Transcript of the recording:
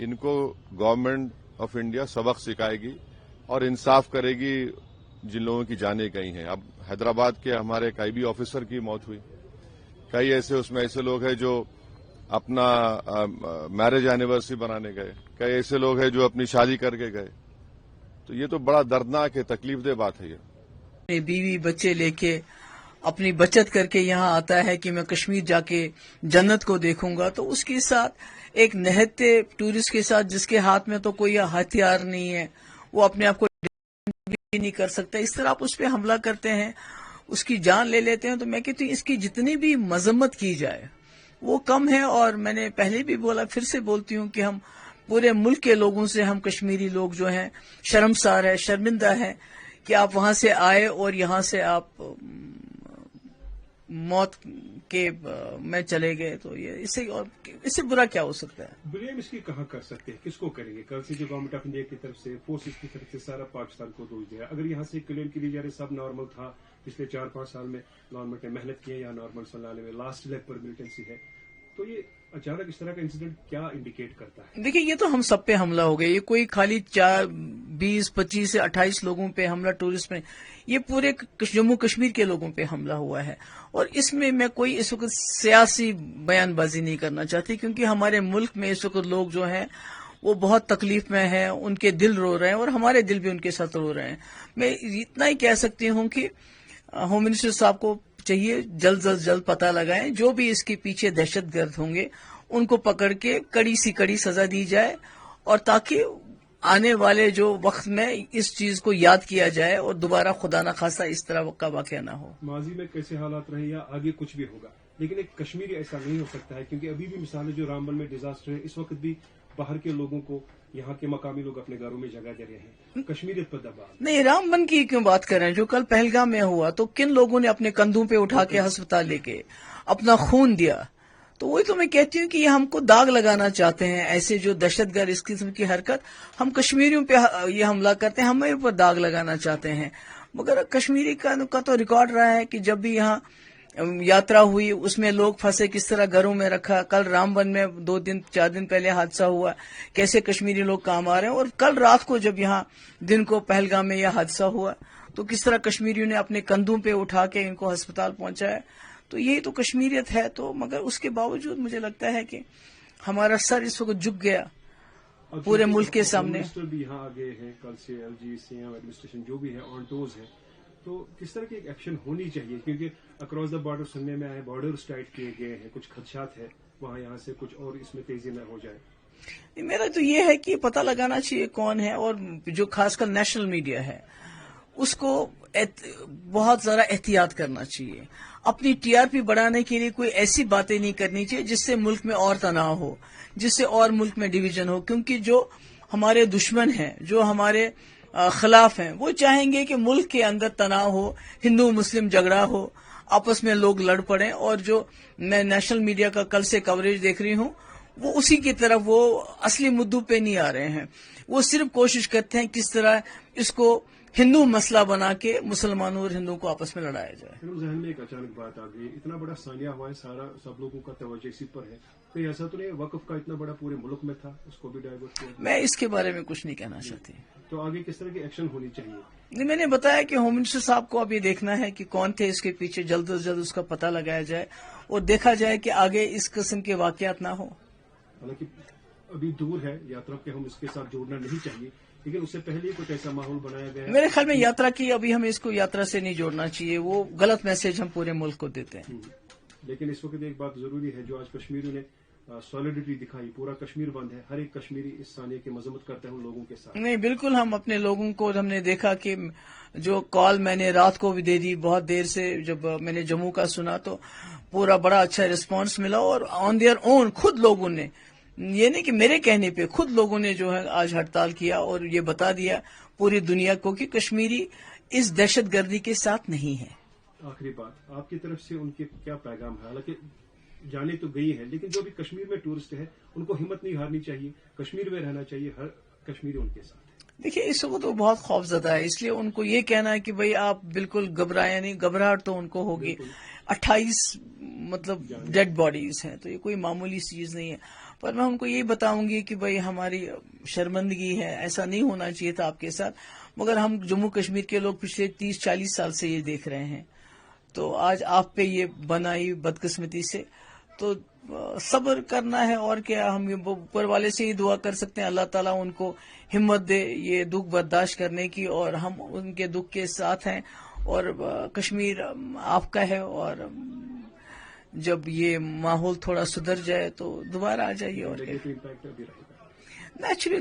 ان کو government of India سبق سکھائے گی اور انصاف کرے گی جن لوگوں کی جانیں گئی ہیں. اب حیدرآباد کے ہمارے ایک IB آفیسر کی موت ہوئی. کئی اس میں ایسے لوگ ہیں جو اپنا میرج اینیورسری بنانے گئے. کئی ایسے لوگ ہیں جو اپنی شادی کر کے گئے. تو یہ تو بڑا دردناک ہے, تکلیف دہ بات ہے. یہ بیوی بچے لے کے اپنی بچت کر کے یہاں آتا ہے کہ میں کشمیر جا کے جنت کو دیکھوں گا, تو اس کے ساتھ ایک نہتے ٹورسٹ کے ساتھ جس کے ہاتھ میں تو کوئی ہتھیار نہیں ہے, وہ اپنے آپ کو بھی نہیں کر سکتا, اس طرح آپ اس پہ حملہ کرتے ہیں, اس کی جان لے لیتے ہیں. تو میں کہتی ہوں اس کی جتنی بھی مذمت کی جائے وہ کم ہے. اور میں نے پہلے بھی بولا, پھر سے بولتی ہوں کہ ہم پورے ملک کے لوگوں سے, ہم کشمیری لوگ جو ہیں شرمسار ہے, شرمندہ ہے کہ آپ وہاں سے آئے اور یہاں سے آپ موت کے میں چلے گئے. تو یہ اس سے برا کیا ہو سکتا ہے؟ بلیم اس کی کہاں کر سکتے ہیں, کس کو کریں گے؟ کل سے جو گورنمنٹ آف انڈیا کی طرف سے, فورسز کی طرف سے سارا پاکستان کو دوش دیا. اگر یہاں سے کلیم کی لی جا رہی سب نارمل تھا, پچھلے 4-5 سال میں گورنمنٹ نے محنت کی ہے یا نارمل صلاح میں لاسٹ لیگ پر ملٹنسی ہے, تو یہ اچانک اس طرح کا انسیڈنٹ کیا انڈیکیٹ کرتا ہے؟ دیکھیں, یہ تو ہم سب پہ حملہ ہو گیا. یہ کوئی خالی 20, 25 سے 28 لوگوں پہ حملہ ٹورسٹ میں, یہ پورے جموں کشمیر کے لوگوں پہ حملہ ہوا ہے. اور اس میں کوئی اس وقت سیاسی بیان بازی نہیں کرنا چاہتی, کیونکہ ہمارے ملک میں اس وقت لوگ جو ہیں وہ بہت تکلیف میں ہیں, ان کے دل رو رہے ہیں اور ہمارے دل بھی ان کے ساتھ رو رہے ہیں. میں اتنا ہی کہہ سکتی ہوں کہ ہوم منسٹر صاحب کو چاہیے جلد از جلد پتہ لگائیں, جو بھی اس کے پیچھے دہشت گرد ہوں گے ان کو پکڑ کے کڑی سی کڑی سزا دی جائے, اور تاکہ آنے والے جو وقت میں اس چیز کو یاد کیا جائے اور دوبارہ خدا نہ خواستہ اس طرح کا واقعہ نہ ہو. ماضی میں کیسے حالات رہے یا آگے کچھ بھی ہوگا, لیکن ایک کشمیری ایسا نہیں ہو سکتا ہے, کیونکہ ابھی بھی مثالیں جو رامبن میں ڈیزاسٹر ہے, اس وقت بھی باہر کے لوگوں کو یہاں کے مقامی لوگ اپنے گھروں میں جگہ دے رہے ہیں. کشمیریت پر دباؤ نہیں, رامبن کی کیوں بات کر رہے ہیں؟ جو کل پہلگام میں ہوا تو کن لوگوں نے اپنے کندھوں پہ اٹھا کے ہسپتال لے کے اپنا خون دیا. تو وہی تو میں کہتی ہوں کہ یہ ہم کو داغ لگانا چاہتے ہیں, ایسے جو دہشت گرد اس قسم کی حرکت, ہم کشمیریوں پہ یہ حملہ کرتے ہیں, ہمیں اوپر داغ لگانا چاہتے ہیں. مگر کشمیری کا تو ریکارڈ رہا ہے کہ جب بھی یہاں یاترا ہوئی اس میں لوگ پھنسے, کس طرح گھروں میں رکھا. کل رامبن میں 2-4 دن پہلے حادثہ ہوا, کیسے کشمیری لوگ کام آ رہے ہیں. اور کل رات کو جب یہاں دن کو پہلگام میں یہ حادثہ ہوا تو کس طرح کشمیریوں نے اپنے کندھوں پہ اٹھا کے ان کو ہسپتال پہنچایا. تو یہی تو کشمیریت ہے. تو مگر اس کے باوجود مجھے لگتا ہے کہ ہمارا سر اس وقت جھک گیا پورے ملک کے سامنے. منسٹر بھی یہاں آگے ہیں, کل سے LG CM ایڈمنسٹریشن جو بھی ہے آن ٹوز ہے, تو کس طرح کی ایک ایکشن ہونی چاہیے؟ کیونکہ اکراس دا بارڈر سننے میں آئے بارڈرز ٹائٹ کیے گئے ہیں, کچھ خدشات ہے وہاں, یہاں سے کچھ اور اس میں تیزی نہ ہو جائے. میرا تو یہ ہے کہ پتہ لگانا چاہیے کون ہے, اور جو خاص کر نیشنل میڈیا ہے اس کو بہت زیادہ احتیاط کرنا چاہیے. اپنی TRP بڑھانے کے لیے کوئی ایسی باتیں نہیں کرنی چاہیے جس سے ملک میں اور تناؤ ہو, جس سے اور ملک میں ڈویژن ہو. کیونکہ جو ہمارے دشمن ہیں, جو ہمارے خلاف ہیں, وہ چاہیں گے کہ ملک کے اندر تناؤ ہو, ہندو مسلم جھگڑا ہو, آپس میں لوگ لڑ پڑیں. اور جو میں نیشنل میڈیا کا کل سے کوریج دیکھ رہی ہوں وہ اسی کی طرف, وہ اصلی مدعو پہ نہیں آ رہے ہیں. وہ صرف کوشش کرتے ہیں کس طرح اس کو ہندو مسئلہ بنا کے مسلمانوں اور ہندوؤں کو آپس میں لڑایا جائے. ذہن میں ایک اچانک بات آ گئی, اتنا بڑا ثانیہ ہوا ہے, سارا سب لوگوں کا توجہ اسی پر ہے, تو ایسا تو نہیں وقف کا اتنا بڑا پورے ملک میں تھا, اس کو بھی ڈائیورٹ کیا؟ میں اس کے بارے میں کچھ نہیں کہنا چاہتی. تو آگے کس طرح کی ایکشن ہونی چاہیے؟ میں نے بتایا کہ ہوم منسٹر صاحب کو اب یہ دیکھنا ہے کہ کون تھے اس کے پیچھے, جلد از جلد اس کا پتہ لگایا جائے اور دیکھا جائے کہ آگے اس قسم کے واقعات نہ ہو. حالانکہ ابھی دور ہے یاترا کے, ہم اس کے ساتھ جوڑنا نہیں چاہیے, لیکن اس سے پہلے کچھ ایسا ماحول بنایا گیا ہے. میرے خیال میں یاترا کی ابھی ہمیں اس کو یاترا سے نہیں جوڑنا چاہیے, وہ غلط میسج ہم پورے ملک کو دیتے ہیں. لیکن اس وقت ایک بات ضروری ہے, جو آج کشمیریوں نے سالیڈیٹی دکھائی, پورا کشمیر بند ہے, ہر ایک کشمیری اس ثانیے کی مذمت کرتا ہے ان لوگوں کے ساتھ. نہیں, بالکل ہم اپنے لوگوں کو, ہم نے دیکھا کہ جو کال میں نے رات کو بھی دے دی, بہت دیر سے جب میں نے جموں کا سنا تو پورا بڑا اچھا رسپانس ملا. اور آن دیئر اون خود لوگوں نے, یہ نہیں کہ میرے کہنے پہ, خود لوگوں نے جو ہے آج ہڑتال کیا اور یہ بتا دیا پوری دنیا کو کہ کشمیری اس دہشت گردی کے ساتھ نہیں ہے. آخری بات, آپ کی طرف سے ان کے کیا پیغام ہے؟ حالانکہ جانے تو گئی ہے, لیکن جو بھی کشمیر میں ٹورسٹ ہے ان کو ہمت نہیں ہارنی چاہیے, کشمیر میں رہنا چاہیے, ہر کشمیری ان کے ساتھ. دیکھیے, اس وقت وہ بہت خوف زدہ ہے, اس لیے ان کو یہ کہنا ہے کہ بھئی آپ بالکل گھبرائیں نہیں. گھبراہٹ تو ان کو ہوگی. 28 مطلب ڈیڈ باڈیز ہیں, تو یہ کوئی معمولی چیز نہیں ہے. پر میں ان کو یہی بتاؤں گی کہ بھائی ہماری شرمندگی ہے، ایسا نہیں ہونا چاہیے تھا آپ کے ساتھ، مگر ہم جموں کشمیر کے لوگ پچھلے 30-40 سال سے یہ دیکھ رہے ہیں، تو آج آپ پہ یہ بنائی بدقسمتی سے، تو صبر کرنا ہے، اور کیا ہم اوپر والے سے ہی دعا کر سکتے ہیں اللہ تعالیٰ ان کو ہمت دے یہ دکھ برداشت کرنے کی، اور ہم ان کے دکھ کے ساتھ ہیں، اور کشمیر آپ کا ہے، اور جب یہ ماحول تھوڑا سدھر جائے تو دوبارہ آ جائیے، اور کیا نیگیٹو امپیکٹ ابھی رہے گا. نیچرلی